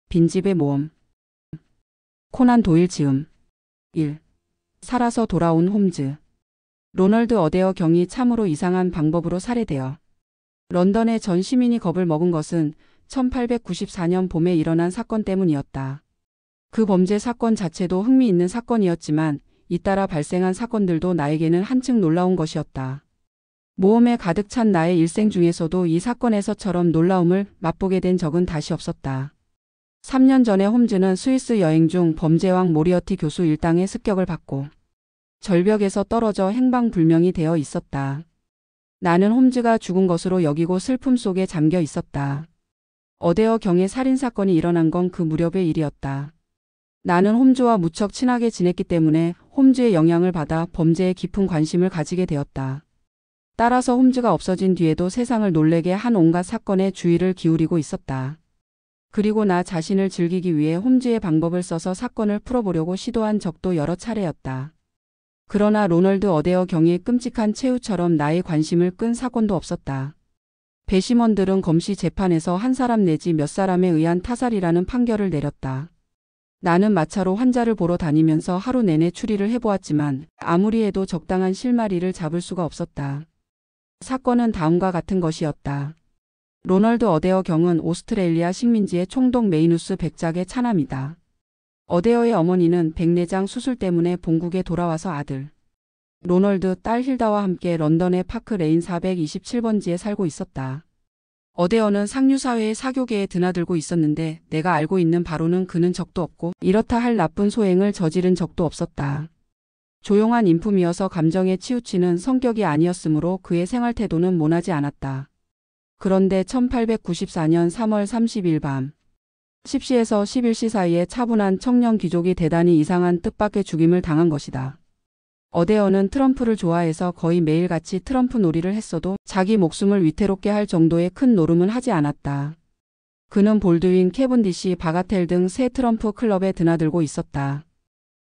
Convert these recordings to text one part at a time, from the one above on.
빈집의 모험. 코난 도일 지음. 1. 살아서 돌아온 홈즈. 로널드 어데어 경이 참으로 이상한 방법으로 살해되어 런던의 전 시민이 겁을 먹은 것은 1894년 봄에 일어난 사건 때문이었다. 그 범죄 사건 자체도 흥미있는 사건이었지만 잇따라 발생한 사건들도 나에게는 한층 놀라운 것이었다. 모험에 가득 찬 나의 일생 중에서도 이 사건에서처럼 놀라움을 맛보게 된 적은 다시 없었다. 3년 전에 홈즈는 스위스 여행 중 범죄왕 모리어티 교수 일당의 습격을 받고 절벽에서 떨어져 행방불명이 되어 있었다. 나는 홈즈가 죽은 것으로 여기고 슬픔 속에 잠겨 있었다. 어데어 경의 살인사건이 일어난 건 그 무렵의 일이었다. 나는 홈즈와 무척 친하게 지냈기 때문에 홈즈의 영향을 받아 범죄에 깊은 관심을 가지게 되었다. 따라서 홈즈가 없어진 뒤에도 세상을 놀래게 한 온갖 사건에 주의를 기울이고 있었다. 그리고 나 자신을 즐기기 위해 홈즈의 방법을 써서 사건을 풀어보려고 시도한 적도 여러 차례였다. 그러나 로널드 어데어 경의 끔찍한 최후처럼 나의 관심을 끈 사건도 없었다. 배심원들은 검시 재판에서 한 사람 내지 몇 사람에 의한 타살이라는 판결을 내렸다. 나는 마차로 환자를 보러 다니면서 하루 내내 추리를 해보았지만 아무리 해도 적당한 실마리를 잡을 수가 없었다. 사건은 다음과 같은 것이었다. 로널드 어데어 경은 오스트레일리아 식민지의 총독 메이누스 백작의 차남이다. 어데어의 어머니는 백내장 수술 때문에 본국에 돌아와서 아들 로널드, 딸 힐다와 함께 런던의 파크 레인 427번지에 살고 있었다. 어데어는 상류사회의 사교계에 드나들고 있었는데 내가 알고 있는 바로는 그는 적도 없고 이렇다 할 나쁜 소행을 저지른 적도 없었다. 조용한 인품이어서 감정에 치우치는 성격이 아니었으므로 그의 생활태도는 모나지 않았다. 그런데 1894년 3월 30일 밤 10시에서 11시 사이에 차분한 청년 귀족이 대단히 이상한 뜻밖의 죽임을 당한 것이다. 어데어는 트럼프를 좋아해서 거의 매일같이 트럼프 놀이를 했어도 자기 목숨을 위태롭게 할 정도의 큰 노름은 하지 않았다. 그는 볼드윈, 캐븐디시, 바가텔 등 새 트럼프 클럽에 드나들고 있었다.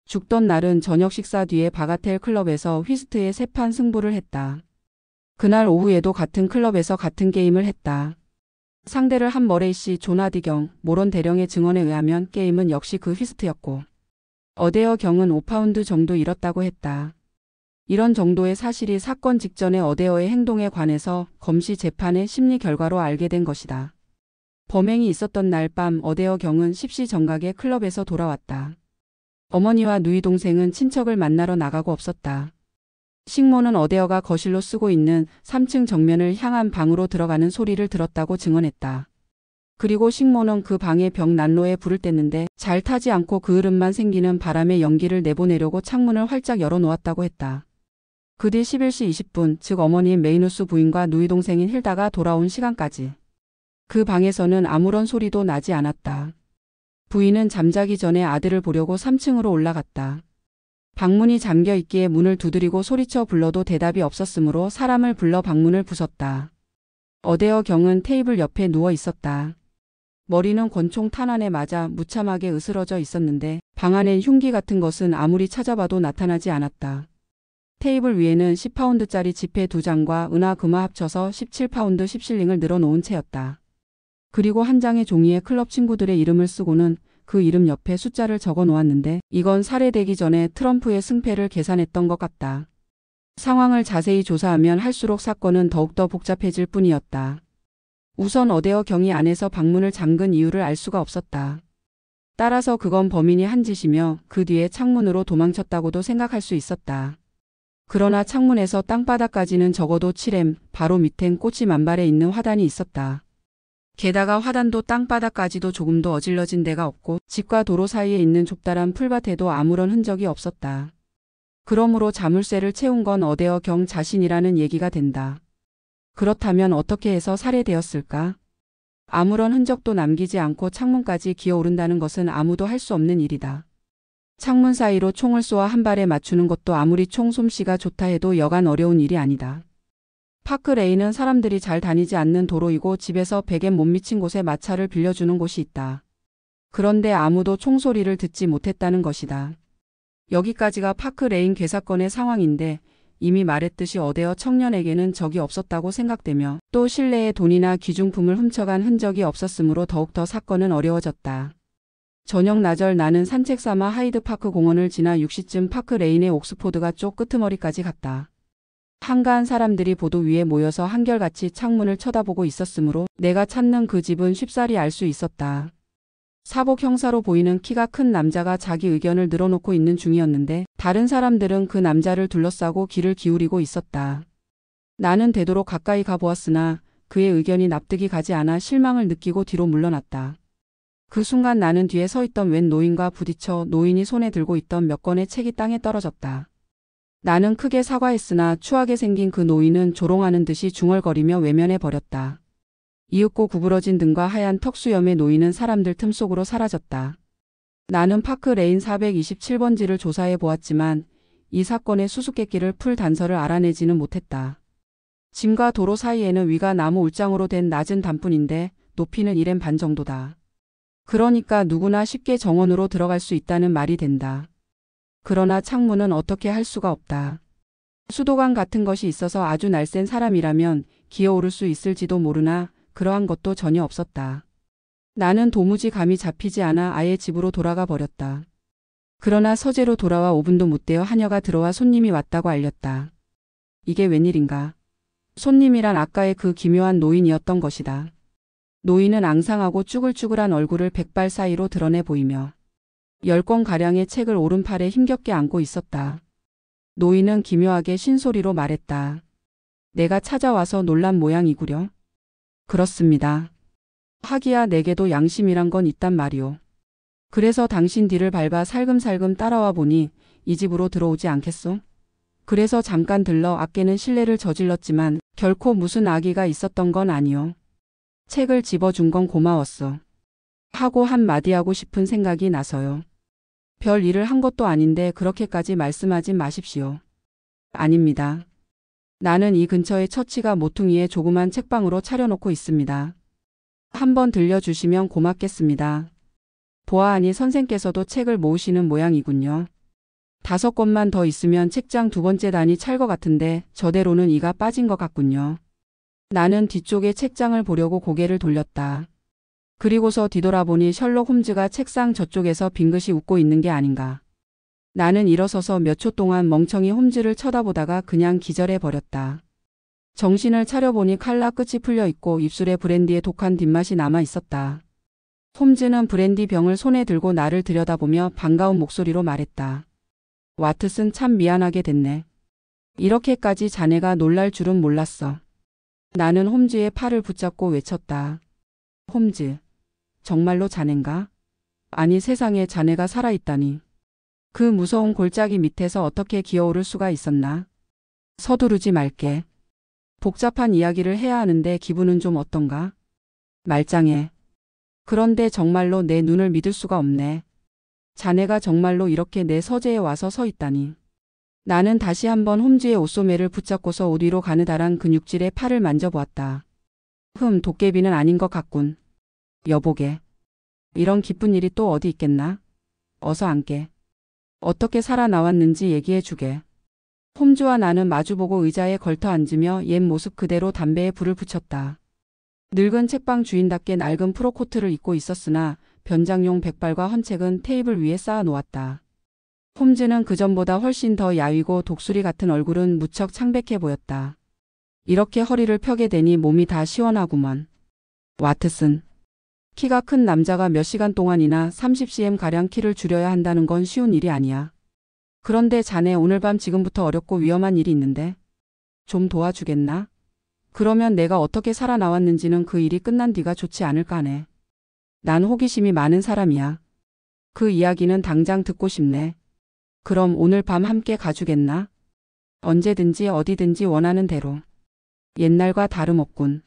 죽던 날은 저녁 식사 뒤에 바가텔 클럽에서 휘스트의 세 판 승부를 했다. 그날 오후에도 같은 클럽에서 같은 게임을 했다. 상대를 한 머레이 씨, 존 하디경, 모런 대령의 증언에 의하면 게임은 역시 그 휘스트였고 어데어 경은 5파운드 정도 잃었다고 했다. 이런 정도의 사실이 사건 직전의 어데어의 행동에 관해서 검시 재판의 심리 결과로 알게 된 것이다. 범행이 있었던 날 밤 어데어 경은 10시 정각에 클럽에서 돌아왔다. 어머니와 누이 동생은 친척을 만나러 나가고 없었다. 식모는 어데어가 거실로 쓰고 있는 3층 정면을 향한 방으로 들어가는 소리를 들었다고 증언했다. 그리고 식모는 그 방의 벽 난로에 불을 뗐는데 잘 타지 않고 그을음만 생기는 바람의 연기를 내보내려고 창문을 활짝 열어놓았다고 했다. 그 뒤 11시 20분, 즉 어머니인 메이누스 부인과 누이 동생인 힐다가 돌아온 시간까지 그 방에서는 아무런 소리도 나지 않았다. 부인은 잠자기 전에 아들을 보려고 3층으로 올라갔다. 방문이 잠겨 있기에 문을 두드리고 소리쳐 불러도 대답이 없었으므로 사람을 불러 방문을 부쉈다. 어데어 경은 테이블 옆에 누워 있었다. 머리는 권총 탄환에 맞아 무참하게 으스러져 있었는데 방 안엔 흉기 같은 것은 아무리 찾아봐도 나타나지 않았다. 테이블 위에는 10파운드짜리 지폐 2장과 은하 금화 합쳐서 17파운드 10실링을 늘어놓은 채였다. 그리고 한 장의 종이에 클럽 친구들의 이름을 쓰고는 그 이름 옆에 숫자를 적어 놓았는데 이건 살해되기 전에 트럼프의 승패를 계산했던 것 같다. 상황을 자세히 조사하면 할수록 사건은 더욱더 복잡해질 뿐이었다. 우선 어데어 경이 안에서 방문을 잠근 이유를 알 수가 없었다. 따라서 그건 범인이 한 짓이며 그 뒤에 창문으로 도망쳤다고도 생각할 수 있었다. 그러나 창문에서 땅바닥까지는 적어도 7m, 바로 밑엔 꽃이 만발해 있는 화단이 있었다. 게다가 화단도 땅바닥까지도 조금도 어질러진 데가 없고 집과 도로 사이에 있는 좁다란 풀밭에도 아무런 흔적이 없었다. 그러므로 자물쇠를 채운 건 어데어 경 자신이라는 얘기가 된다. 그렇다면 어떻게 해서 살해되었을까? 아무런 흔적도 남기지 않고 창문까지 기어오른다는 것은 아무도 할 수 없는 일이다. 창문 사이로 총을 쏘아 한 발에 맞추는 것도 아무리 총 솜씨가 좋다 해도 여간 어려운 일이 아니다. 파크 레인은 사람들이 잘 다니지 않는 도로이고 집에서 베개 못 미친 곳에 마차를 빌려주는 곳이 있다. 그런데 아무도 총소리를 듣지 못했다는 것이다. 여기까지가 파크 레인 괴사건의 상황인데 이미 말했듯이 어데어 청년에게는 적이 없었다고 생각되며 또 실내에 돈이나 귀중품을 훔쳐간 흔적이 없었으므로 더욱더 사건은 어려워졌다. 저녁 나절 나는 산책 삼아 하이드파크 공원을 지나 6시쯤 파크 레인의 옥스포드가 쪽 끄트머리까지 갔다. 한가한 사람들이 보도 위에 모여서 한결같이 창문을 쳐다보고 있었으므로 내가 찾는 그 집은 쉽사리 알 수 있었다. 사복 형사로 보이는 키가 큰 남자가 자기 의견을 늘어놓고 있는 중이었는데 다른 사람들은 그 남자를 둘러싸고 귀를 기울이고 있었다. 나는 되도록 가까이 가보았으나 그의 의견이 납득이 가지 않아 실망을 느끼고 뒤로 물러났다. 그 순간 나는 뒤에 서 있던 웬 노인과 부딪혀 노인이 손에 들고 있던 몇 권의 책이 땅에 떨어졌다. 나는 크게 사과했으나 추하게 생긴 그 노인은 조롱하는 듯이 중얼거리며 외면해 버렸다. 이윽고 구부러진 등과 하얀 턱수염의 노인은 사람들 틈 속으로 사라졌다. 나는 파크 레인 427번지를 조사해 보았지만 이 사건의 수수께끼를 풀 단서를 알아내지는 못했다. 짐과 도로 사이에는 위가 나무 울장으로 된 낮은 단뿐인데 높이는 1m 반 정도다. 그러니까 누구나 쉽게 정원으로 들어갈 수 있다는 말이 된다. 그러나 창문은 어떻게 할 수가 없다. 수도관 같은 것이 있어서 아주 날쌘 사람이라면 기어오를 수 있을지도 모르나 그러한 것도 전혀 없었다. 나는 도무지 감이 잡히지 않아 아예 집으로 돌아가 버렸다. 그러나 서재로 돌아와 5분도 못 되어 하녀가 들어와 손님이 왔다고 알렸다. 이게 웬일인가. 손님이란 아까의 그 기묘한 노인이었던 것이다. 노인은 앙상하고 쭈글쭈글한 얼굴을 백발 사이로 드러내 보이며 10권가량의 책을 오른팔에 힘겹게 안고 있었다. 노인은 기묘하게 쉰소리로 말했다. 내가 찾아와서 놀란 모양이구려. 그렇습니다. 하기야 내게도 양심이란 건 있단 말이오. 그래서 당신 뒤를 밟아 살금살금 따라와 보니 이 집으로 들어오지 않겠소? 그래서 잠깐 들러 아깨는 실례를 저질렀지만 결코 무슨 악의가 있었던 건 아니오. 책을 집어준 건 고마웠어. 하고 한마디 하고 싶은 생각이 나서요. 별 일을 한 것도 아닌데 그렇게까지 말씀하지 마십시오. 아닙니다. 나는 이 근처에 처치가 모퉁이에 조그만 책방으로 차려놓고 있습니다. 한번 들려주시면 고맙겠습니다. 보아하니 선생께서도 책을 모으시는 모양이군요. 5권만 더 있으면 책장 2번째 단이 찰 것 같은데 저대로는 이가 빠진 것 같군요. 나는 뒤쪽에 책장을 보려고 고개를 돌렸다. 그리고서 뒤돌아보니 셜록 홈즈가 책상 저쪽에서 빙긋이 웃고 있는 게 아닌가. 나는 일어서서 몇 초 동안 멍청이 홈즈를 쳐다보다가 그냥 기절해 버렸다. 정신을 차려보니 칼라 끝이 풀려 있고 입술에 브랜디의 독한 뒷맛이 남아 있었다. 홈즈는 브랜디 병을 손에 들고 나를 들여다보며 반가운 목소리로 말했다. 와트슨 참 미안하게 됐네. 이렇게까지 자네가 놀랄 줄은 몰랐어. 나는 홈즈의 팔을 붙잡고 외쳤다. 홈즈, 정말로 자넨가? 아니 세상에 자네가 살아있다니. 그 무서운 골짜기 밑에서 어떻게 기어오를 수가 있었나? 서두르지 말게. 복잡한 이야기를 해야 하는데 기분은 좀 어떤가? 말짱해. 그런데 정말로 내 눈을 믿을 수가 없네. 자네가 정말로 이렇게 내 서재에 와서 서 있다니. 나는 다시 한번 홈즈의 옷소매를 붙잡고서 옷 위로 가느다란 근육질의 팔을 만져보았다. 도깨비는 아닌 것 같군. 여보게. 이런 기쁜 일이 또 어디 있겠나? 어서 앉게. 어떻게 살아나왔는지 얘기해 주게. 홈즈와 나는 마주보고 의자에 걸터 앉으며 옛 모습 그대로 담배에 불을 붙였다. 늙은 책방 주인답게 낡은 프로코트를 입고 있었으나 변장용 백발과 헌책은 테이블 위에 쌓아 놓았다. 홈즈는 그전보다 훨씬 더 야위고 독수리 같은 얼굴은 무척 창백해 보였다. 이렇게 허리를 펴게 되니 몸이 다 시원하구먼. 와트슨. 키가 큰 남자가 몇 시간 동안이나 30cm가량 키를 줄여야 한다는 건 쉬운 일이 아니야. 그런데 자네 오늘 밤 지금부터 어렵고 위험한 일이 있는데 좀 도와주겠나? 그러면 내가 어떻게 살아나왔는지는 그 일이 끝난 뒤가 좋지 않을까 하네. 난 호기심이 많은 사람이야. 그 이야기는 당장 듣고 싶네. 그럼 오늘 밤 함께 가주겠나? 언제든지 어디든지 원하는 대로. 옛날과 다름없군.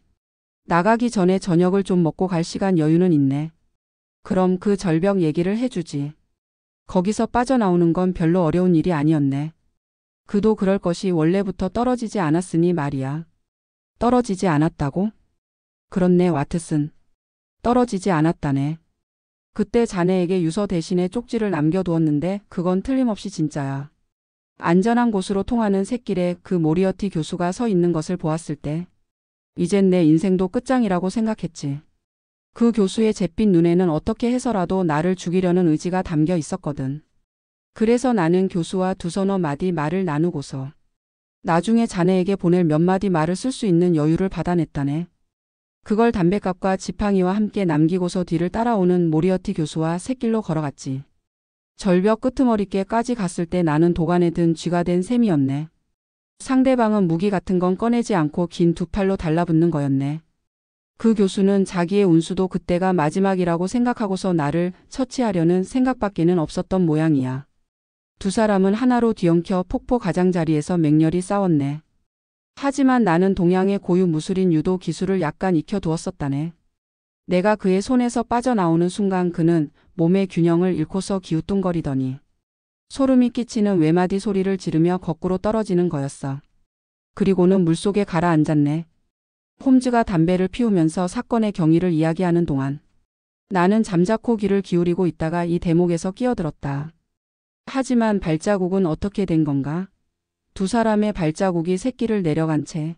나가기 전에 저녁을 좀 먹고 갈 시간 여유는 있네. 그럼 그 절벽 얘기를 해주지. 거기서 빠져나오는 건 별로 어려운 일이 아니었네. 그도 그럴 것이 원래부터 떨어지지 않았으니 말이야. 떨어지지 않았다고? 그렇네 와트슨. 떨어지지 않았다네. 그때 자네에게 유서 대신에 쪽지를 남겨두었는데 그건 틀림없이 진짜야. 안전한 곳으로 통하는 샛길에 그 모리어티 교수가 서 있는 것을 보았을 때 이젠 내 인생도 끝장이라고 생각했지. 그 교수의 잿빛 눈에는 어떻게 해서라도 나를 죽이려는 의지가 담겨 있었거든. 그래서 나는 교수와 두서너 마디 말을 나누고서 나중에 자네에게 보낼 몇 마디 말을 쓸 수 있는 여유를 받아냈다네. 그걸 담뱃갑과 지팡이와 함께 남기고서 뒤를 따라오는 모리어티 교수와 샛길로 걸어갔지. 절벽 끄트머리께까지 갔을 때 나는 도간에 든 쥐가 된 셈이었네. 상대방은 무기 같은 건 꺼내지 않고 긴 두 팔로 달라붙는 거였네. 그 교수는 자기의 운수도 그때가 마지막이라고 생각하고서 나를 처치하려는 생각밖에는 없었던 모양이야. 두 사람은 하나로 뒤엉켜 폭포 가장자리에서 맹렬히 싸웠네. 하지만 나는 동양의 고유 무술인 유도 기술을 약간 익혀두었었다네. 내가 그의 손에서 빠져나오는 순간 그는 몸의 균형을 잃고서 기우뚱거리더니 소름이 끼치는 외마디 소리를 지르며 거꾸로 떨어지는 거였어. 그리고는 물속에 가라앉았네. 홈즈가 담배를 피우면서 사건의 경위를 이야기하는 동안 나는 잠자코 귀를 기울이고 있다가 이 대목에서 끼어들었다. 하지만 발자국은 어떻게 된 건가? 두 사람의 발자국이 새끼를 내려간 채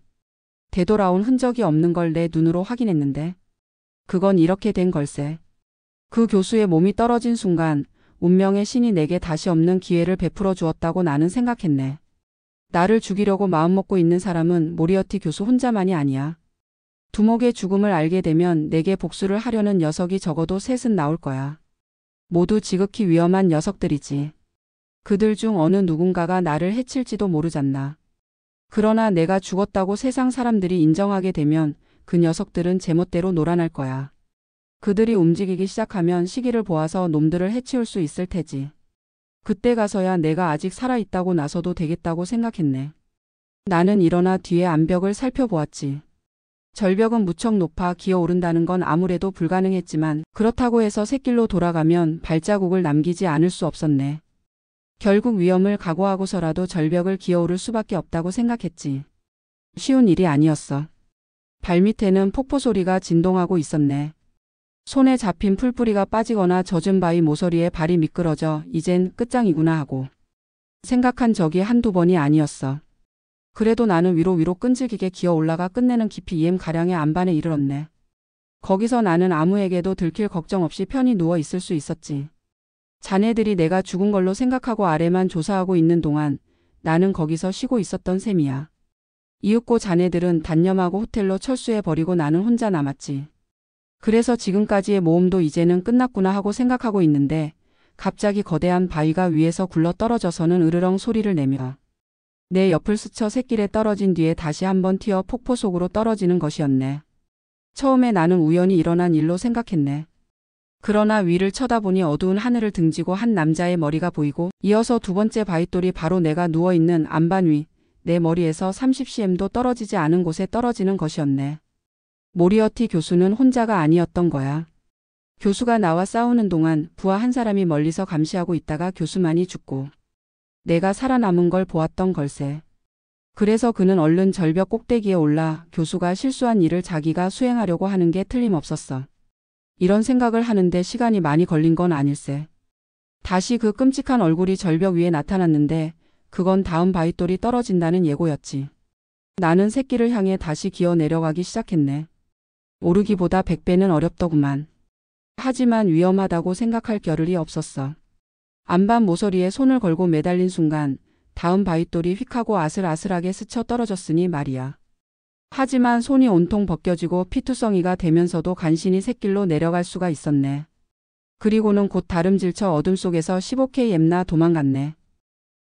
되돌아온 흔적이 없는 걸 내 눈으로 확인했는데 그건 이렇게 된 걸세. 그 교수의 몸이 떨어진 순간 운명의 신이 내게 다시 없는 기회를 베풀어 주었다고 나는 생각했네. 나를 죽이려고 마음먹고 있는 사람은 모리어티 교수 혼자만이 아니야. 두목의 죽음을 알게 되면 내게 복수를 하려는 녀석이 적어도 셋은 나올 거야. 모두 지극히 위험한 녀석들이지. 그들 중 어느 누군가가 나를 해칠지도 모르잖나. 그러나 내가 죽었다고 세상 사람들이 인정하게 되면 그 녀석들은 제멋대로 놀아날 거야. 그들이 움직이기 시작하면 시기를 보아서 놈들을 해치울 수 있을 테지. 그때 가서야 내가 아직 살아있다고 나서도 되겠다고 생각했네. 나는 일어나 뒤에 암벽을 살펴보았지. 절벽은 무척 높아 기어오른다는 건 아무래도 불가능했지만 그렇다고 해서 샛길로 돌아가면 발자국을 남기지 않을 수 없었네. 결국 위험을 각오하고서라도 절벽을 기어오를 수밖에 없다고 생각했지. 쉬운 일이 아니었어. 발밑에는 폭포 소리가 진동하고 있었네. 손에 잡힌 풀뿌리가 빠지거나 젖은 바위 모서리에 발이 미끄러져 이젠 끝장이구나 하고 생각한 적이 한두 번이 아니었어. 그래도 나는 위로 끈질기게 기어 올라가 끝내는 깊이 EM가량의 안반에 이르렀네. 거기서 나는 아무에게도 들킬 걱정 없이 편히 누워 있을 수 있었지. 자네들이 내가 죽은 걸로 생각하고 아래만 조사하고 있는 동안 나는 거기서 쉬고 있었던 셈이야. 이윽고 자네들은 단념하고 호텔로 철수해버리고 나는 혼자 남았지. 그래서 지금까지의 모험도 이제는 끝났구나 하고 생각하고 있는데 갑자기 거대한 바위가 위에서 굴러 떨어져서는 으르렁 소리를 내며 내 옆을 스쳐 샛길에 떨어진 뒤에 다시 한번 튀어 폭포 속으로 떨어지는 것이었네. 처음에 나는 우연히 일어난 일로 생각했네. 그러나 위를 쳐다보니 어두운 하늘을 등지고 한 남자의 머리가 보이고 이어서 두 번째 바위돌이 바로 내가 누워있는 안반 위, 내 머리에서 30cm도 떨어지지 않은 곳에 떨어지는 것이었네. 모리어티 교수는 혼자가 아니었던 거야. 교수가 나와 싸우는 동안 부하 한 사람이 멀리서 감시하고 있다가 교수만이 죽고 내가 살아남은 걸 보았던 걸세. 그래서 그는 얼른 절벽 꼭대기에 올라 교수가 실수한 일을 자기가 수행하려고 하는 게 틀림없었어. 이런 생각을 하는데 시간이 많이 걸린 건 아닐세. 다시 그 끔찍한 얼굴이 절벽 위에 나타났는데 그건 다음 바위돌이 떨어진다는 예고였지. 나는 새끼를 향해 다시 기어 내려가기 시작했네. 오르기보다 100배는 어렵더구만. 하지만 위험하다고 생각할 겨를이 없었어. 안반 모서리에 손을 걸고 매달린 순간 다음 바위돌이 휙 하고 아슬아슬하게 스쳐 떨어졌으니 말이야. 하지만 손이 온통 벗겨지고 피투성이가 되면서도 간신히 샛길로 내려갈 수가 있었네. 그리고는 곧 다름질쳐 어둠 속에서 15km나 도망갔네.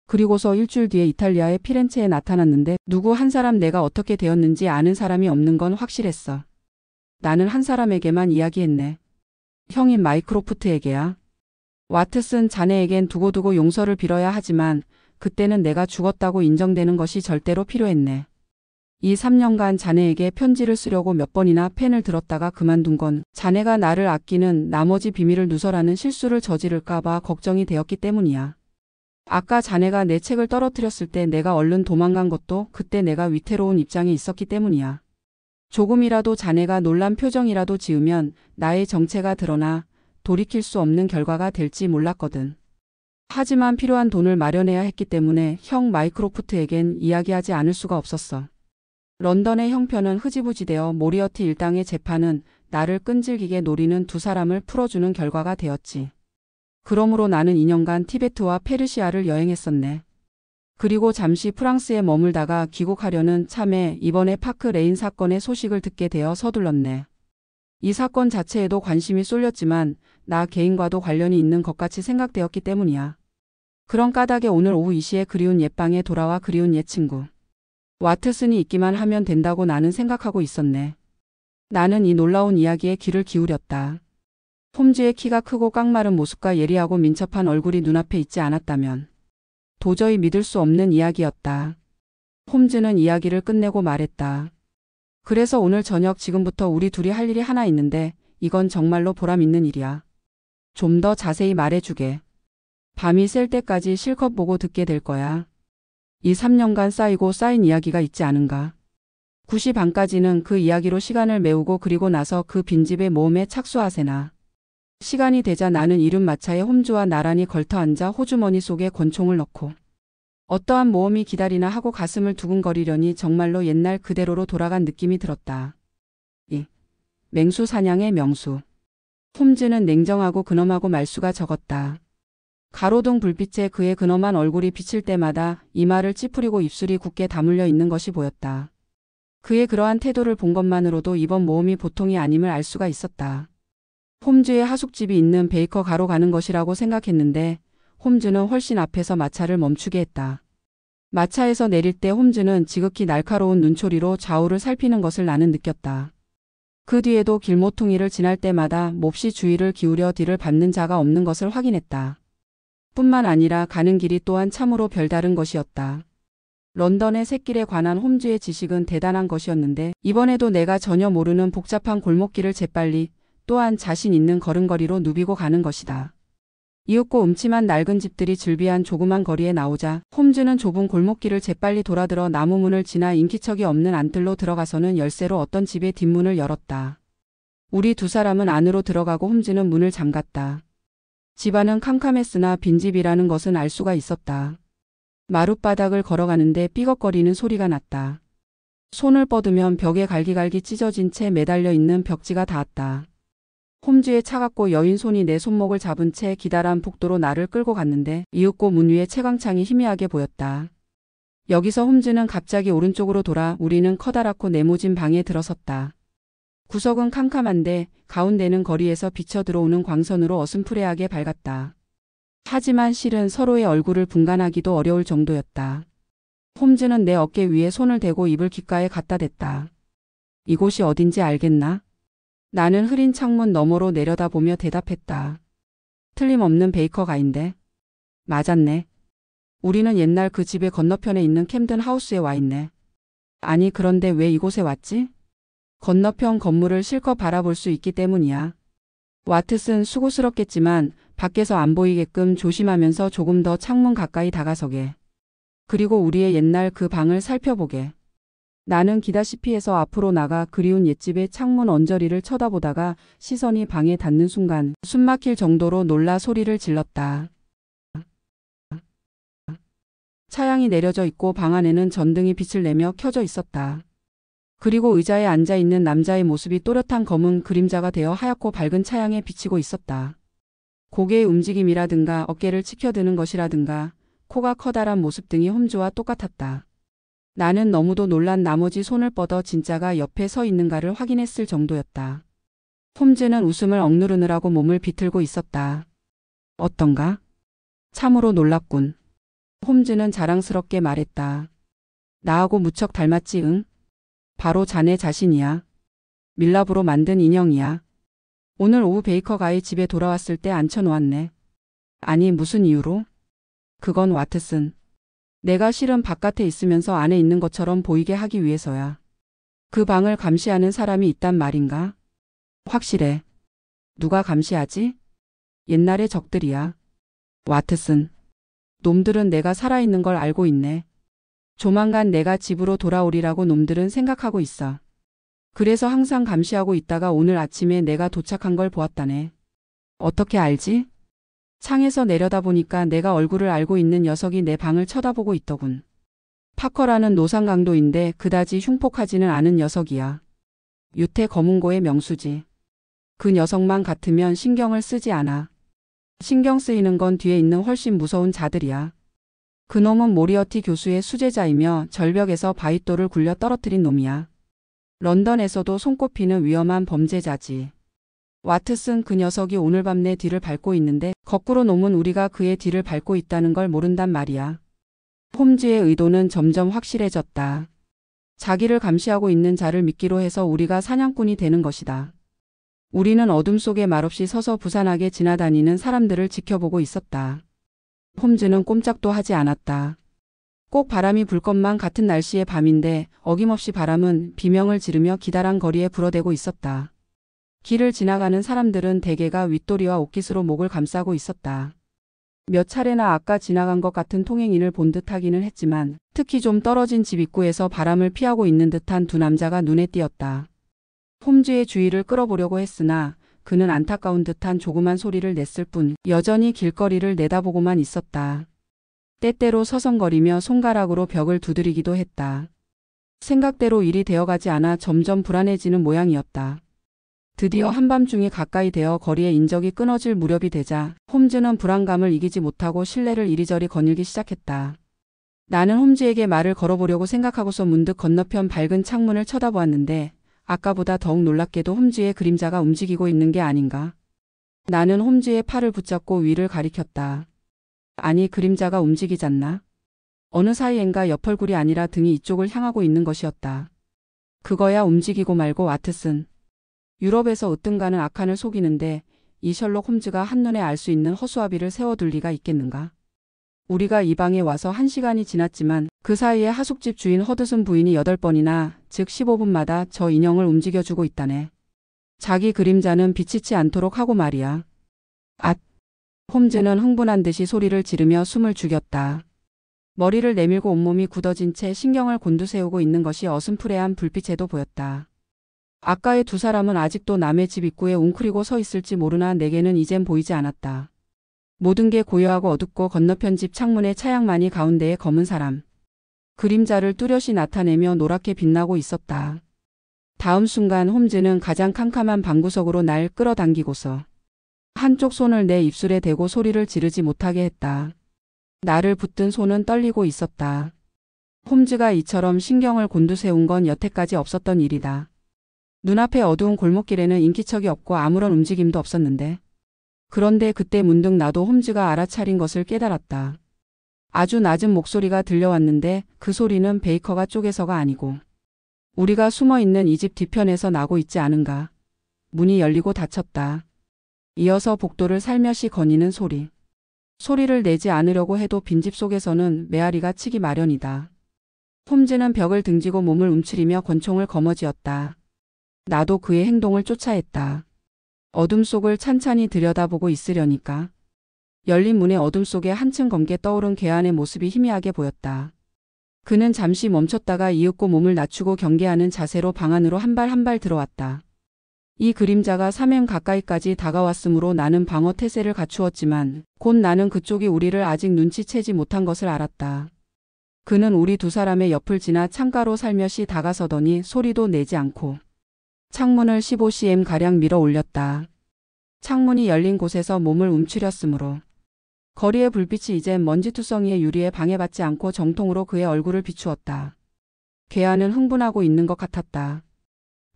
그리고서 일주일 뒤에 이탈리아의 피렌체에 나타났는데 누구 한 사람 내가 어떻게 되었는지 아는 사람이 없는 건 확실했어. 나는 한 사람에게만 이야기했네. 형인 마이크로프트에게야. 와트슨 자네에겐 두고두고 용서를 빌어야 하지만 그때는 내가 죽었다고 인정되는 것이 절대로 필요했네. 이 3년간 자네에게 편지를 쓰려고 몇 번이나 펜을 들었다가 그만둔 건 자네가 나를 아끼는 나머지 비밀을 누설하는 실수를 저지를까봐 걱정이 되었기 때문이야. 아까 자네가 내 책을 떨어뜨렸을 때 내가 얼른 도망간 것도 그때 내가 위태로운 입장에 있었기 때문이야. 조금이라도 자네가 놀란 표정이라도 지으면 나의 정체가 드러나 돌이킬 수 없는 결과가 될지 몰랐거든. 하지만 필요한 돈을 마련해야 했기 때문에 형 마이크로프트에겐 이야기하지 않을 수가 없었어. 런던의 형편은 흐지부지되어 모리어티 일당의 재판은 나를 끈질기게 노리는 두 사람을 풀어주는 결과가 되었지. 그러므로 나는 2년간 티베트와 페르시아를 여행했었네. 그리고 잠시 프랑스에 머물다가 귀국하려는 참에 이번에 파크 레인 사건의 소식을 듣게 되어 서둘렀네. 이 사건 자체에도 관심이 쏠렸지만 나 개인과도 관련이 있는 것 같이 생각되었기 때문이야. 그런 까닭에 오늘 오후 2시에 그리운 옛방에 돌아와 그리운 옛 친구 와트슨이 있기만 하면 된다고 나는 생각하고 있었네. 나는 이 놀라운 이야기에 귀를 기울였다. 홈즈의 키가 크고 깡마른 모습과 예리하고 민첩한 얼굴이 눈앞에 있지 않았다면 도저히 믿을 수 없는 이야기였다. 홈즈는 이야기를 끝내고 말했다. 그래서 오늘 저녁 지금부터 우리 둘이 할 일이 하나 있는데 이건 정말로 보람 있는 일이야. 좀 더 자세히 말해주게. 밤이 셀 때까지 실컷 보고 듣게 될 거야. 이 3년간 쌓이고 쌓인 이야기가 있지 않은가. 9시 반까지는 그 이야기로 시간을 메우고 그리고 나서 그 빈집의 모험에 착수하세나. 시간이 되자 나는 이른 마차에 홈즈와 나란히 걸터앉아 호주머니 속에 권총을 넣고 어떠한 모험이 기다리나 하고 가슴을 두근거리려니 정말로 옛날 그대로로 돌아간 느낌이 들었다. 이 맹수 사냥의 명수. 홈즈는 냉정하고 근엄하고 말수가 적었다. 가로등 불빛에 그의 근엄한 얼굴이 비칠 때마다 이마를 찌푸리고 입술이 굳게 다물려 있는 것이 보였다. 그의 그러한 태도를 본 것만으로도 이번 모험이 보통이 아님을 알 수가 있었다. 홈즈의 하숙집이 있는 베이커 가로 가는 것이라고 생각했는데 홈즈는 훨씬 앞에서 마차를 멈추게 했다. 마차에서 내릴 때 홈즈는 지극히 날카로운 눈초리로 좌우를 살피는 것을 나는 느꼈다. 그 뒤에도 길모퉁이를 지날 때마다 몹시 주의를 기울여 뒤를 밟는 자가 없는 것을 확인했다. 뿐만 아니라 가는 길이 또한 참으로 별다른 것이었다. 런던의 샛길에 관한 홈즈의 지식은 대단한 것이었는데 이번에도 내가 전혀 모르는 복잡한 골목길을 재빨리 또한 자신 있는 걸음걸이로 누비고 가는 것이다. 이윽고 음침한 낡은 집들이 즐비한 조그만 거리에 나오자 홈즈는 좁은 골목길을 재빨리 돌아들어 나무 문을 지나 인기척이 없는 안뜰로 들어가서는 열쇠로 어떤 집의 뒷문을 열었다. 우리 두 사람은 안으로 들어가고 홈즈는 문을 잠갔다. 집안은 캄캄했으나 빈집이라는 것은 알 수가 있었다. 마룻바닥을 걸어가는데 삐걱거리는 소리가 났다. 손을 뻗으면 벽에 갈기갈기 찢어진 채 매달려 있는 벽지가 닿았다. 홈즈의 차갑고 여인 손이 내 손목을 잡은 채 기다란 복도로 나를 끌고 갔는데 이윽고 문 위에 채광창이 희미하게 보였다. 여기서 홈즈는 갑자기 오른쪽으로 돌아 우리는 커다랗고 네모진 방에 들어섰다. 구석은 캄캄한데 가운데는 거리에서 비쳐 들어오는 광선으로 어슴푸레하게 밝았다. 하지만 실은 서로의 얼굴을 분간하기도 어려울 정도였다. 홈즈는 내 어깨 위에 손을 대고 입을 귓가에 갖다 댔다. 이곳이 어딘지 알겠나? 나는 흐린 창문 너머로 내려다보며 대답했다. 틀림없는 베이커 가인데. 맞았네. 우리는 옛날 그 집의 건너편에 있는 캠든 하우스에 와 있네. 아니 그런데 왜 이곳에 왔지? 건너편 건물을 실컷 바라볼 수 있기 때문이야. 와트슨 수고스럽겠지만 밖에서 안 보이게끔 조심하면서 조금 더 창문 가까이 다가서게. 그리고 우리의 옛날 그 방을 살펴보게. 나는 기다시피 해서 앞으로 나가 그리운 옛집의 창문 언저리를 쳐다보다가 시선이 방에 닿는 순간 숨막힐 정도로 놀라 소리를 질렀다. 차양이 내려져 있고 방 안에는 전등이 빛을 내며 켜져 있었다. 그리고 의자에 앉아있는 남자의 모습이 또렷한 검은 그림자가 되어 하얗고 밝은 차양에 비치고 있었다. 고개의 움직임이라든가 어깨를 치켜드는 것이라든가 코가 커다란 모습 등이 홈즈와 똑같았다. 나는 너무도 놀란 나머지 손을 뻗어 진짜가 옆에 서 있는가를 확인했을 정도였다. 홈즈는 웃음을 억누르느라고 몸을 비틀고 있었다. 어떤가? 참으로 놀랍군. 홈즈는 자랑스럽게 말했다. 나하고 무척 닮았지 응? 바로 자네 자신이야. 밀랍으로 만든 인형이야. 오늘 오후 베이커 가의 집에 돌아왔을 때 앉혀놓았네. 아니 무슨 이유로? 그건 와트슨. 내가 실은 바깥에 있으면서 안에 있는 것처럼 보이게 하기 위해서야. 그 방을 감시하는 사람이 있단 말인가? 확실해. 누가 감시하지? 옛날의 적들이야. 와트슨. 놈들은 내가 살아있는 걸 알고 있네. 조만간 내가 집으로 돌아오리라고 놈들은 생각하고 있어. 그래서 항상 감시하고 있다가 오늘 아침에 내가 도착한 걸 보았다네. 어떻게 알지? 창에서 내려다보니까 내가 얼굴을 알고 있는 녀석이 내 방을 쳐다보고 있더군. 파커라는 노상강도인데 그다지 흉폭하지는 않은 녀석이야. 유태 검은고의 명수지. 그 녀석만 같으면 신경을 쓰지 않아. 신경 쓰이는 건 뒤에 있는 훨씬 무서운 자들이야. 그놈은 모리어티 교수의 수제자이며 절벽에서 바윗돌을 굴려 떨어뜨린 놈이야. 런던에서도 손꼽히는 위험한 범죄자지. 와트슨, 그 녀석이 오늘 밤 내 뒤를 밟고 있는데 거꾸로 놈은 우리가 그의 뒤를 밟고 있다는 걸 모른단 말이야. 홈즈의 의도는 점점 확실해졌다. 자기를 감시하고 있는 자를 믿기로 해서 우리가 사냥꾼이 되는 것이다. 우리는 어둠 속에 말없이 서서 부산하게 지나다니는 사람들을 지켜보고 있었다. 홈즈는 꼼짝도 하지 않았다. 꼭 바람이 불 것만 같은 날씨의 밤인데 어김없이 바람은 비명을 지르며 기다란 거리에 불어대고 있었다. 길을 지나가는 사람들은 대개가 윗도리와 옷깃으로 목을 감싸고 있었다. 몇 차례나 아까 지나간 것 같은 통행인을 본 듯하기는 했지만 특히 좀 떨어진 집 입구에서 바람을 피하고 있는 듯한 두 남자가 눈에 띄었다. 홈즈의 주의를 끌어보려고 했으나 그는 안타까운 듯한 조그만 소리를 냈을 뿐 여전히 길거리를 내다보고만 있었다. 때때로 서성거리며 손가락으로 벽을 두드리기도 했다. 생각대로 일이 되어가지 않아 점점 불안해지는 모양이었다. 드디어 한밤중이 가까이 되어 거리의 인적이 끊어질 무렵이 되자 홈즈는 불안감을 이기지 못하고 실내를 이리저리 거닐기 시작했다. 나는 홈즈에게 말을 걸어보려고 생각하고서 문득 건너편 밝은 창문을 쳐다보았는데 아까보다 더욱 놀랍게도 홈즈의 그림자가 움직이고 있는 게 아닌가. 나는 홈즈의 팔을 붙잡고 위를 가리켰다. 아니, 그림자가 움직이잖나. 어느 사이엔가 옆 얼굴이 아니라 등이 이쪽을 향하고 있는 것이었다. 그거야 움직이고 말고 와트슨. 유럽에서 으뜸가는 악한을 속이는데 이 셜록 홈즈가 한눈에 알 수 있는 허수아비를 세워둘 리가 있겠는가. 우리가 이 방에 와서 1시간이 지났지만 그 사이에 하숙집 주인 허드슨 부인이 8번이나 즉 15분마다 저 인형을 움직여주고 있다네. 자기 그림자는 비치지 않도록 하고 말이야. 앗! 홈즈는 흥분한 듯이 소리를 지르며 숨을 죽였다. 머리를 내밀고 온몸이 굳어진 채 신경을 곤두세우고 있는 것이 어슴푸레한 불빛에도 보였다. 아까의 두 사람은 아직도 남의 집 입구에 웅크리고 서 있을지 모르나 내게는 이젠 보이지 않았다. 모든 게 고요하고 어둡고 건너편 집 창문의 차양만이 가운데에 검은 사람. 그림자를 뚜렷이 나타내며 노랗게 빛나고 있었다. 다음 순간 홈즈는 가장 캄캄한 방구석으로 날 끌어당기고서 한쪽 손을 내 입술에 대고 소리를 지르지 못하게 했다. 나를 붙든 손은 떨리고 있었다. 홈즈가 이처럼 신경을 곤두세운 건 여태까지 없었던 일이다. 눈앞의 어두운 골목길에는 인기척이 없고 아무런 움직임도 없었는데 그런데 그때 문득 나도 홈즈가 알아차린 것을 깨달았다. 아주 낮은 목소리가 들려왔는데 그 소리는 베이커가 쪽에서가 아니고 우리가 숨어있는 이 집 뒤편에서 나고 있지 않은가. 문이 열리고 닫혔다. 이어서 복도를 살며시 거니는 소리. 소리를 내지 않으려고 해도 빈집 속에서는 메아리가 치기 마련이다. 홈즈는 벽을 등지고 몸을 움츠리며 권총을 거머쥐었다. 나도 그의 행동을 쫓아했다. 어둠 속을 찬찬히 들여다보고 있으려니까. 열린 문의 어둠 속에 한층 검게 떠오른 괴한의 모습이 희미하게 보였다. 그는 잠시 멈췄다가 이윽고 몸을 낮추고 경계하는 자세로 방 안으로 한 발 한 발 들어왔다. 이 그림자가 3엠 가까이까지 다가왔으므로 나는 방어 태세를 갖추었지만 곧 나는 그쪽이 우리를 아직 눈치채지 못한 것을 알았다. 그는 우리 두 사람의 옆을 지나 창가로 살며시 다가서더니 소리도 내지 않고 창문을 15cm가량 밀어 올렸다. 창문이 열린 곳에서 몸을 움츠렸으므로 거리의 불빛이 이젠 먼지투성이의 유리에 방해받지 않고 정통으로 그의 얼굴을 비추었다. 괴한은 흥분하고 있는 것 같았다.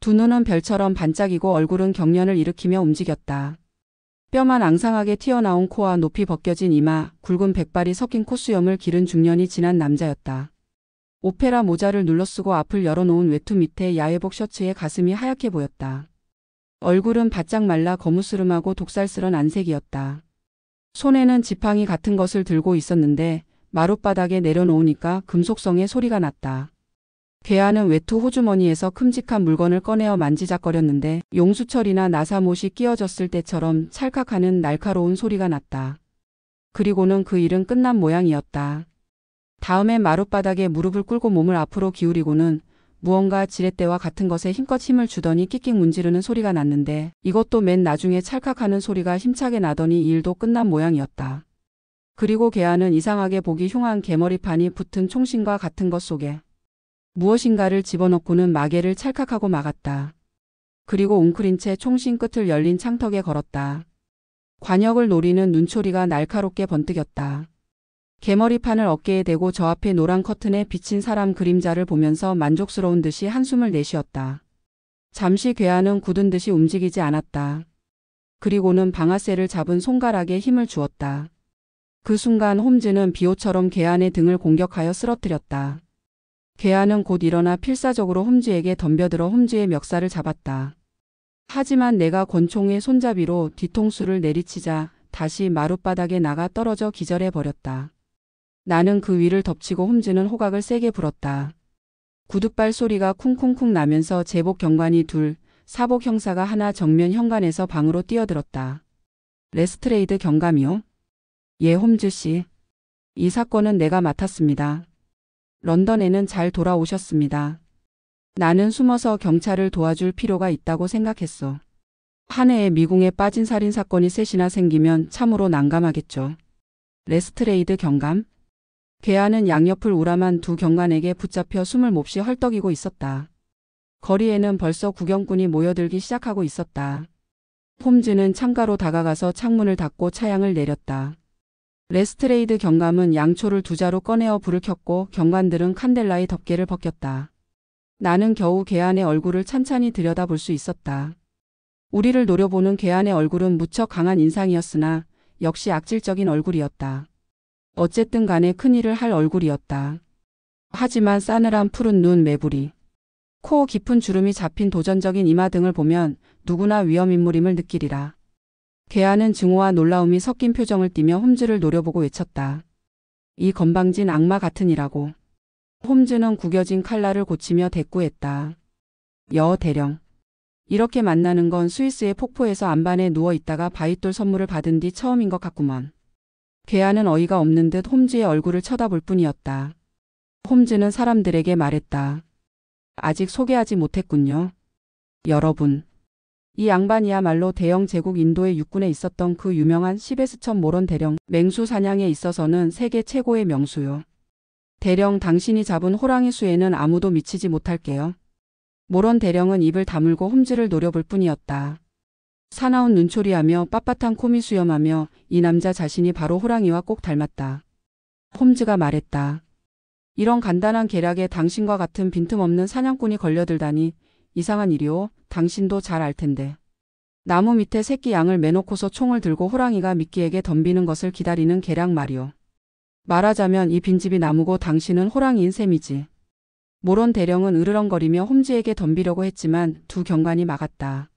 두 눈은 별처럼 반짝이고 얼굴은 경련을 일으키며 움직였다. 뼈만 앙상하게 튀어나온 코와 높이 벗겨진 이마, 굵은 백발이 섞인 콧수염을 기른 중년이 지난 남자였다. 오페라 모자를 눌러쓰고 앞을 열어놓은 외투 밑에 야외복 셔츠에 가슴이 하얗게 보였다. 얼굴은 바짝 말라 거무스름하고 독살스런 안색이었다. 손에는 지팡이 같은 것을 들고 있었는데 마룻바닥에 내려놓으니까 금속성의 소리가 났다. 괴한은 외투 호주머니에서 큼직한 물건을 꺼내어 만지작거렸는데 용수철이나 나사못이 끼어졌을 때처럼 찰칵하는 날카로운 소리가 났다. 그리고는 그 일은 끝난 모양이었다. 다음에 마룻바닥에 무릎을 꿇고 몸을 앞으로 기울이고는 무언가 지렛대와 같은 것에 힘껏 힘을 주더니 끽끽 문지르는 소리가 났는데 이것도 맨 나중에 찰칵하는 소리가 힘차게 나더니 이 일도 끝난 모양이었다. 그리고 괴한은 이상하게 보기 흉한 개머리판이 붙은 총신과 같은 것 속에 무엇인가를 집어넣고는 마개를 찰칵하고 막았다. 그리고 웅크린 채 총신 끝을 열린 창턱에 걸었다. 관역을 노리는 눈초리가 날카롭게 번뜩였다. 개머리판을 어깨에 대고 저 앞에 노란 커튼에 비친 사람 그림자를 보면서 만족스러운 듯이 한숨을 내쉬었다. 잠시 괴한은 굳은 듯이 움직이지 않았다. 그리고는 방아쇠를 잡은 손가락에 힘을 주었다. 그 순간 홈즈는 비호처럼 괴한의 등을 공격하여 쓰러뜨렸다. 괴한은 곧 일어나 필사적으로 홈즈에게 덤벼들어 홈즈의 멱살을 잡았다. 하지만 내가 권총의 손잡이로 뒤통수를 내리치자 다시 마룻바닥에 나가 떨어져 기절해버렸다. 나는 그 위를 덮치고 홈즈는 호각을 세게 불었다. 구둣발 소리가 쿵쿵쿵 나면서 제복 경관이 둘, 사복 형사가 하나 정면 현관에서 방으로 뛰어들었다. 레스트레이드 경감이요? 예, 홈즈 씨. 이 사건은 내가 맡았습니다. 런던에는 잘 돌아오셨습니다. 나는 숨어서 경찰을 도와줄 필요가 있다고 생각했어. 한 해에 미궁에 빠진 살인사건이 셋이나 생기면 참으로 난감하겠죠. 레스트레이드 경감? 괴한은 양옆을 우람한 두 경관에게 붙잡혀 숨을 몹시 헐떡이고 있었다. 거리에는 벌써 구경꾼이 모여들기 시작하고 있었다. 홈즈는 창가로 다가가서 창문을 닫고 차양을 내렸다. 레스트레이드 경감은 양초를 두 자루 꺼내어 불을 켰고 경관들은 칸델라의 덮개를 벗겼다. 나는 겨우 괴한의 얼굴을 찬찬히 들여다볼 수 있었다. 우리를 노려보는 괴한의 얼굴은 무척 강한 인상이었으나 역시 악질적인 얼굴이었다. 어쨌든 간에 큰일을 할 얼굴이었다. 하지만 싸늘한 푸른 눈 매부리, 코 깊은 주름이 잡힌 도전적인 이마 등을 보면 누구나 위험인물임을 느끼리라. 괴한은 증오와 놀라움이 섞인 표정을 띠며 홈즈를 노려보고 외쳤다. 이 건방진 악마 같으니라고. 홈즈는 구겨진 칼날을 고치며 대꾸했다. 여 대령. 이렇게 만나는 건 스위스의 폭포에서 안반에 누워있다가 바윗돌 선물을 받은 뒤 처음인 것 같구먼. 괴한은 어이가 없는 듯 홈즈의 얼굴을 쳐다볼 뿐이었다. 홈즈는 사람들에게 말했다. 아직 소개하지 못했군요. 여러분. 이 양반이야말로 대영 제국 인도의 육군에 있었던 그 유명한 시베스천 모론 대령, 맹수 사냥에 있어서는 세계 최고의 명수요. 대령, 당신이 잡은 호랑이 수에는 아무도 미치지 못할게요. 모론 대령은 입을 다물고 홈즈를 노려볼 뿐이었다. 사나운 눈초리하며 빳빳한 콤이 수염하며 이 남자 자신이 바로 호랑이와 꼭 닮았다. 홈즈가 말했다. 이런 간단한 계략에 당신과 같은 빈틈없는 사냥꾼이 걸려들다니 이상한 일이오. 당신도 잘 알 텐데. 나무 밑에 새끼 양을 매놓고서 총을 들고 호랑이가 미끼에게 덤비는 것을 기다리는 계략 말이오. 말하자면 이 빈집이 나무고 당신은 호랑이인 셈이지. 모론 대령은 으르렁거리며 홈즈에게 덤비려고 했지만 두 경관이 막았다.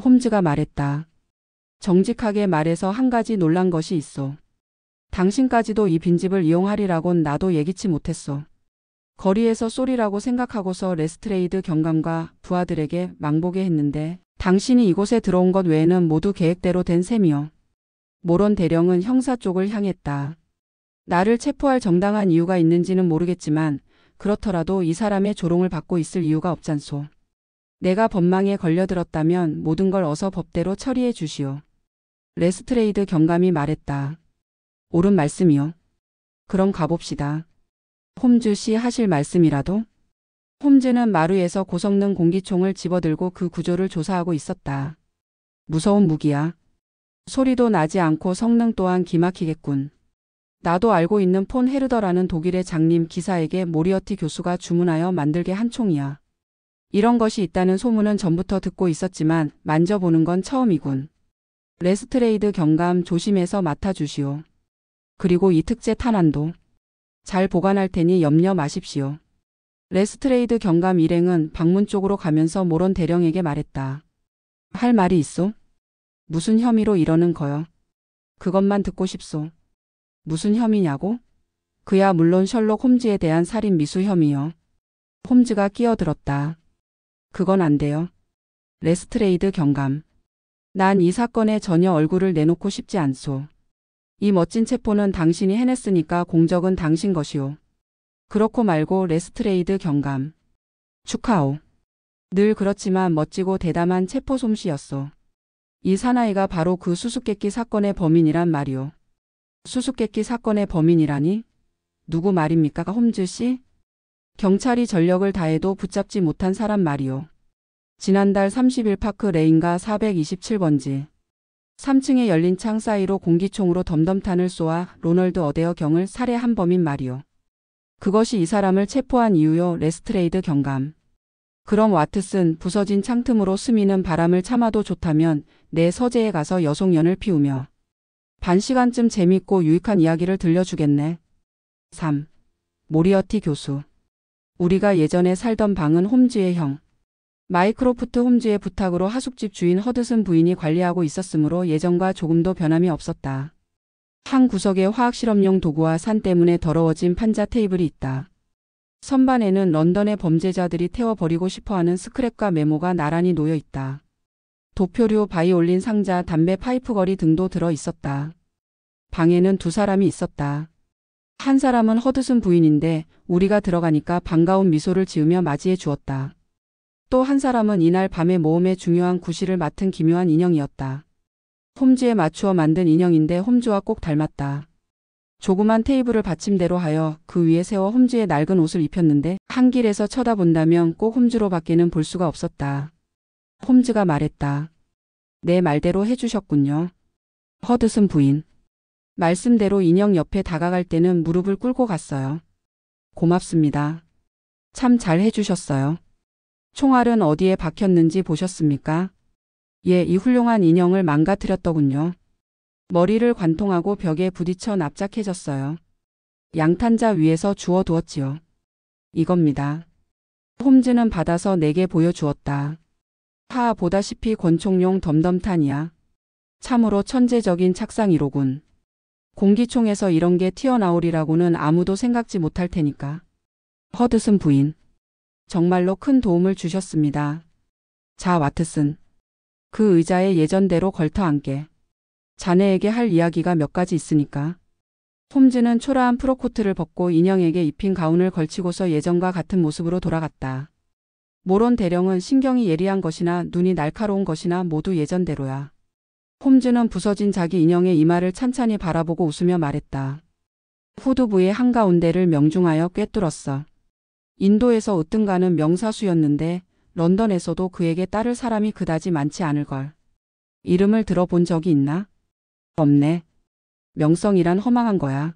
홈즈가 말했다. 정직하게 말해서 한 가지 놀란 것이 있어. 당신까지도 이 빈집을 이용하리라곤 나도 예기치 못했어. 거리에서 쏘리라고 생각하고서 레스트레이드 경감과 부하들에게 망보게 했는데 당신이 이곳에 들어온 것 외에는 모두 계획대로 된 셈이요. 모론 대령은 형사 쪽을 향했다. 나를 체포할 정당한 이유가 있는지는 모르겠지만 그렇더라도 이 사람의 조롱을 받고 있을 이유가 없잖소. 내가 법망에 걸려들었다면 모든 걸 어서 법대로 처리해 주시오. 레스트레이드 경감이 말했다. 옳은 말씀이요. 그럼 가봅시다. 홈즈 씨 하실 말씀이라도? 홈즈는 마루에서 고성능 공기총을 집어들고 그 구조를 조사하고 있었다. 무서운 무기야. 소리도 나지 않고 성능 또한 기막히겠군. 나도 알고 있는 폰 헤르더라는 독일의 장님 기사에게 모리어티 교수가 주문하여 만들게 한 총이야. 이런 것이 있다는 소문은 전부터 듣고 있었지만 만져보는 건 처음이군. 레스트레이드 경감 조심해서 맡아주시오. 그리고 이 특제 탄환도 잘 보관할 테니 염려 마십시오. 레스트레이드 경감 일행은 방문 쪽으로 가면서 모론 대령에게 말했다. 할 말이 있소? 무슨 혐의로 이러는 거요? 그것만 듣고 싶소. 무슨 혐의냐고? 그야 물론 셜록 홈즈에 대한 살인 미수 혐의요. 홈즈가 끼어들었다. 그건 안 돼요. 레스트레이드 경감. 난 이 사건에 전혀 얼굴을 내놓고 싶지 않소. 이 멋진 체포는 당신이 해냈으니까 공적은 당신 것이오. 그렇고 말고 레스트레이드 경감. 축하오. 늘 그렇지만 멋지고 대담한 체포 솜씨였소. 이 사나이가 바로 그 수수께끼 사건의 범인이란 말이오. 수수께끼 사건의 범인이라니? 누구 말입니까, 홈즈 씨? 경찰이 전력을 다해도 붙잡지 못한 사람 말이오. 지난달 30일 파크 레인가 427번지. 3층에 열린 창 사이로 공기총으로 덤덤탄을 쏘아 로널드 어데어 경을 살해한 범인 말이오. 그것이 이 사람을 체포한 이유요. 레스트레이드 경감. 그럼 와트슨, 부서진 창틈으로 스미는 바람을 참아도 좋다면 내 서재에 가서 여송연을 피우며 반 시간쯤 재밌고 유익한 이야기를 들려주겠네. 3. 모리어티 교수. 우리가 예전에 살던 방은 홈즈의 형 마이크로프트 홈즈의 부탁으로 하숙집 주인 허드슨 부인이 관리하고 있었으므로 예전과 조금도 변함이 없었다. 한 구석에 화학실험용 도구와 산 때문에 더러워진 판자 테이블이 있다. 선반에는 런던의 범죄자들이 태워버리고 싶어하는 스크랩과 메모가 나란히 놓여 있다. 도표류, 바이올린 상자, 담배 파이프 거리 등도 들어 있었다. 방에는 두 사람이 있었다. 한 사람은 허드슨 부인인데 우리가 들어가니까 반가운 미소를 지으며 맞이해 주었다. 또 한 사람은 이날 밤의 모험의 중요한 구실을 맡은 기묘한 인형이었다. 홈즈에 맞추어 만든 인형인데 홈즈와 꼭 닮았다. 조그만 테이블을 받침대로 하여 그 위에 세워 홈즈의 낡은 옷을 입혔는데 한 길에서 쳐다본다면 꼭 홈즈로 밖에는 볼 수가 없었다. 홈즈가 말했다. 내 말대로 해주셨군요. 허드슨 부인. 말씀대로 인형 옆에 다가갈 때는 무릎을 꿇고 갔어요. 고맙습니다. 참 잘 해주셨어요. 총알은 어디에 박혔는지 보셨습니까? 예, 이 훌륭한 인형을 망가뜨렸더군요. 머리를 관통하고 벽에 부딪혀 납작해졌어요. 양탄자 위에서 주워두었지요. 이겁니다. 홈즈는 받아서 내게 보여주었다. 보다시피 권총용 덤덤탄이야. 참으로 천재적인 착상이로군. 공기총에서 이런 게 튀어나오리라고는 아무도 생각지 못할 테니까. 허드슨 부인. 정말로 큰 도움을 주셨습니다. 자, 와트슨. 그 의자에 예전대로 걸터 앉게. 자네에게 할 이야기가 몇 가지 있으니까. 홈즈는 초라한 프로코트를 벗고 인형에게 입힌 가운을 걸치고서 예전과 같은 모습으로 돌아갔다. 모론 대령은 신경이 예리한 것이나 눈이 날카로운 것이나 모두 예전대로야. 홈즈는 부서진 자기 인형의 이마를 찬찬히 바라보고 웃으며 말했다. 후두부의 한가운데를 명중하여 꿰뚫었어. 인도에서 으뜸가는 명사수였는데 런던에서도 그에게 따를 사람이 그다지 많지 않을걸. 이름을 들어본 적이 있나? 없네. 명성이란 허망한 거야.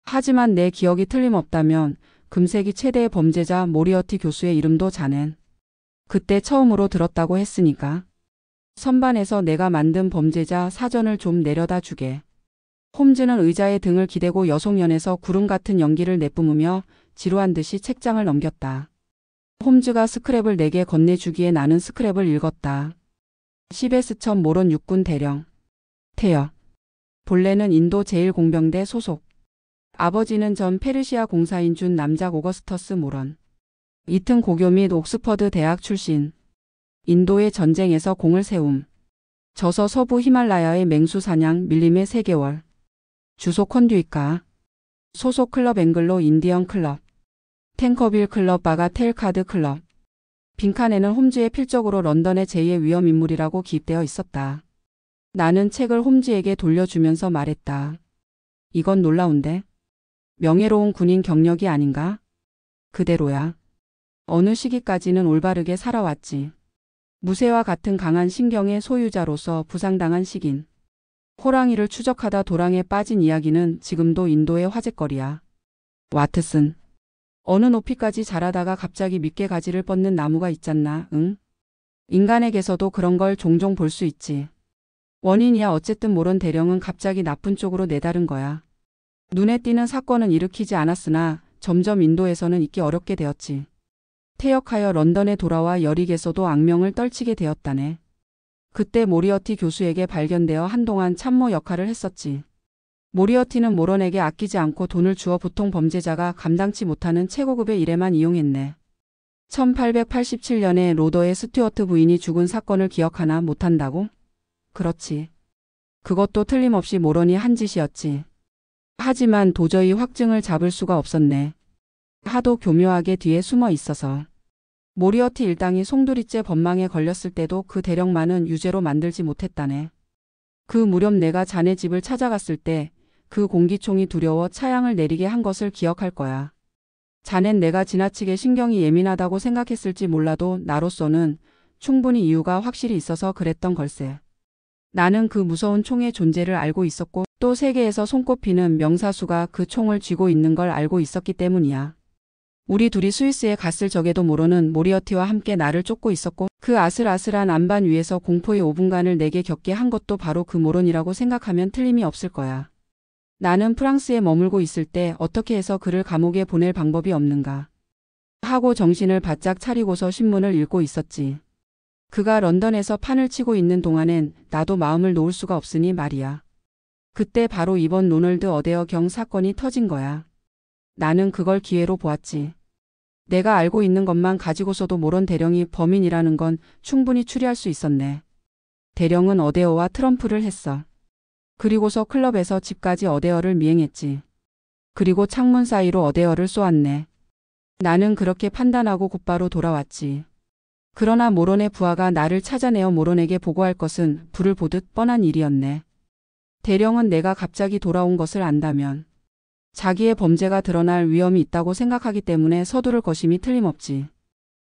하지만 내 기억이 틀림없다면 금세기 최대의 범죄자 모리어티 교수의 이름도 자넨 그때 처음으로 들었다고 했으니까. 선반에서 내가 만든 범죄자 사전을 좀 내려다 주게. 홈즈는 의자에 등을 기대고 여송연에서 구름 같은 연기를 내뿜으며 지루한 듯이 책장을 넘겼다. 홈즈가 스크랩을 내게 건네주기에 나는 스크랩을 읽었다. 시베스천 모론 육군 대령. 태역. 본래는 인도 제1공병대 소속. 아버지는 전 페르시아 공사인 준 남작 오거스터스 모런. 이튼 고교 및 옥스퍼드 대학 출신. 인도의 전쟁에서 공을 세움. 저서 서부 히말라야의 맹수 사냥 밀림의 3개월. 주소 컨듀이카. 소속 클럽 앵글로 인디언 클럽. 탱커빌 클럽 바가텔 카드 클럽. 빈칸에는 홈즈의 필적으로 런던의 제2의 위험 인물이라고 기입되어 있었다. 나는 책을 홈즈에게 돌려주면서 말했다. 이건 놀라운데? 명예로운 군인 경력이 아닌가? 그대로야. 어느 시기까지는 올바르게 살아왔지. 무쇠와 같은 강한 신경의 소유자로서 부상당한 시긴. 호랑이를 추적하다 도랑에 빠진 이야기는 지금도 인도의 화제거리야. 와트슨. 어느 높이까지 자라다가 갑자기 밑게 가지를 뻗는 나무가 있잖나, 응? 인간에게서도 그런 걸 종종 볼 수 있지. 원인이야 어쨌든 모론 대령은 갑자기 나쁜 쪽으로 내다른 거야. 눈에 띄는 사건은 일으키지 않았으나 점점 인도에서는 있기 어렵게 되었지. 퇴역하여 런던에 돌아와 여릭에서도 악명을 떨치게 되었다네. 그때 모리어티 교수에게 발견되어 한동안 참모 역할을 했었지. 모리어티는 모런에게 아끼지 않고 돈을 주어 보통 범죄자가 감당치 못하는 최고급의 일에만 이용했네. 1887년에 로더의 스튜어트 부인이 죽은 사건을 기억하나 못한다고? 그렇지. 그것도 틀림없이 모런이 한 짓이었지. 하지만 도저히 확증을 잡을 수가 없었네. 하도 교묘하게 뒤에 숨어 있어서. 모리어티 일당이 송두리째 법망에 걸렸을 때도 그 대령만은 유죄로 만들지 못했다네. 그 무렵 내가 자네 집을 찾아갔을 때 그 공기총이 두려워 차양을 내리게 한 것을 기억할 거야. 자넨 내가 지나치게 신경이 예민하다고 생각했을지 몰라도 나로서는 충분히 이유가 확실히 있어서 그랬던 걸세. 나는 그 무서운 총의 존재를 알고 있었고 또 세계에서 손꼽히는 명사수가 그 총을 쥐고 있는 걸 알고 있었기 때문이야. 우리 둘이 스위스에 갔을 적에도 모로는 모리어티와 함께 나를 쫓고 있었고 그 아슬아슬한 안반 위에서 공포의 5분간을 내게 겪게 한 것도 바로 그 모론이라고 생각하면 틀림이 없을 거야. 나는 프랑스에 머물고 있을 때 어떻게 해서 그를 감옥에 보낼 방법이 없는가 하고 정신을 바짝 차리고서 신문을 읽고 있었지. 그가 런던에서 판을 치고 있는 동안엔 나도 마음을 놓을 수가 없으니 말이야. 그때 바로 이번 로널드 어데어 경 사건이 터진 거야. 나는 그걸 기회로 보았지. 내가 알고 있는 것만 가지고서도 모론 대령이 범인이라는 건 충분히 추리할 수 있었네. 대령은 어데어와 트럼프를 했어. 그리고서 클럽에서 집까지 어데어를 미행했지. 그리고 창문 사이로 어데어를 쏘았네. 나는 그렇게 판단하고 곧바로 돌아왔지. 그러나 모론의 부하가 나를 찾아내어 모론에게 보고할 것은 불을 보듯 뻔한 일이었네. 대령은 내가 갑자기 돌아온 것을 안다면 자기의 범죄가 드러날 위험이 있다고 생각하기 때문에 서두를 것임이 틀림없지.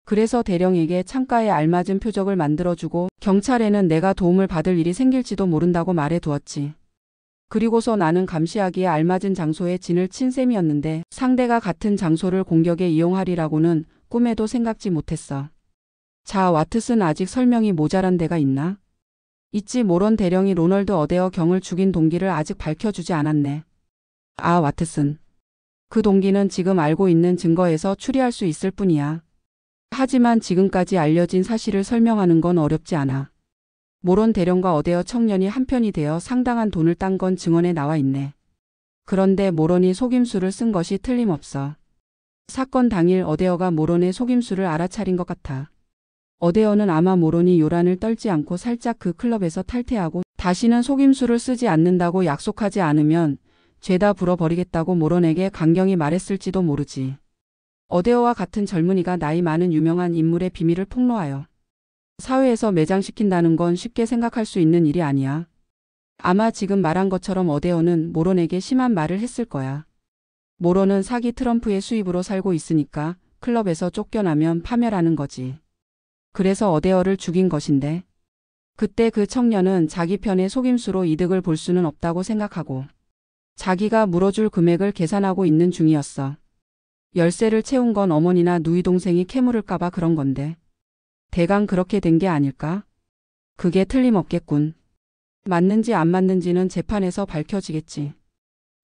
그래서 대령에게 창가에 알맞은 표적을 만들어주고 경찰에는 내가 도움을 받을 일이 생길지도 모른다고 말해두었지. 그리고서 나는 감시하기에 알맞은 장소에 진을 친 셈이었는데 상대가 같은 장소를 공격에 이용하리라고는 꿈에도 생각지 못했어. 자, 와트슨, 아직 설명이 모자란 데가 있나? 있지. 모론 대령이 로널드 어데어 경을 죽인 동기를 아직 밝혀주지 않았네. 아, 와트슨. 그 동기는 지금 알고 있는 증거에서 추리할 수 있을 뿐이야. 하지만 지금까지 알려진 사실을 설명하는 건 어렵지 않아. 모론 대령과 어데어 청년이 한편이 되어 상당한 돈을 딴 건 증언에 나와 있네. 그런데 모론이 속임수를 쓴 것이 틀림없어. 사건 당일 어데어가 모론의 속임수를 알아차린 것 같아. 어데어는 아마 모론이 요란을 떨지 않고 살짝 그 클럽에서 탈퇴하고 다시는 속임수를 쓰지 않는다고 약속하지 않으면 죄다 불어버리겠다고 모론에게 강경히 말했을지도 모르지. 어데어와 같은 젊은이가 나이 많은 유명한 인물의 비밀을 폭로하여 사회에서 매장시킨다는 건 쉽게 생각할 수 있는 일이 아니야. 아마 지금 말한 것처럼 어데어는 모론에게 심한 말을 했을 거야. 모론은 사기 트럼프의 수입으로 살고 있으니까 클럽에서 쫓겨나면 파멸하는 거지. 그래서 어데어를 죽인 것인데 그때 그 청년은 자기 편의 속임수로 이득을 볼 수는 없다고 생각하고 자기가 물어줄 금액을 계산하고 있는 중이었어. 열쇠를 채운 건 어머니나 누이 동생이 캐물을까봐 그런 건데 대강 그렇게 된 게 아닐까? 그게 틀림없겠군. 맞는지 안 맞는지는 재판에서 밝혀지겠지.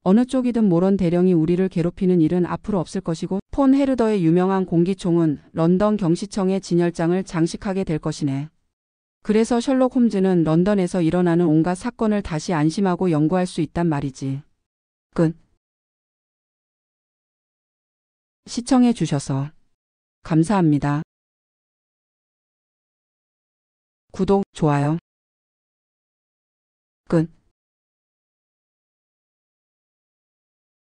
어느 쪽이든 모론 대령이 우리를 괴롭히는 일은 앞으로 없을 것이고 폰 헤르더의 유명한 공기총은 런던 경시청의 진열장을 장식하게 될 것이네. 그래서 셜록 홈즈는 런던에서 일어나는 온갖 사건을 다시 안심하고 연구할 수 있단 말이지. 끝. 시청해 주셔서 감사합니다. 구독, 좋아요. 끝.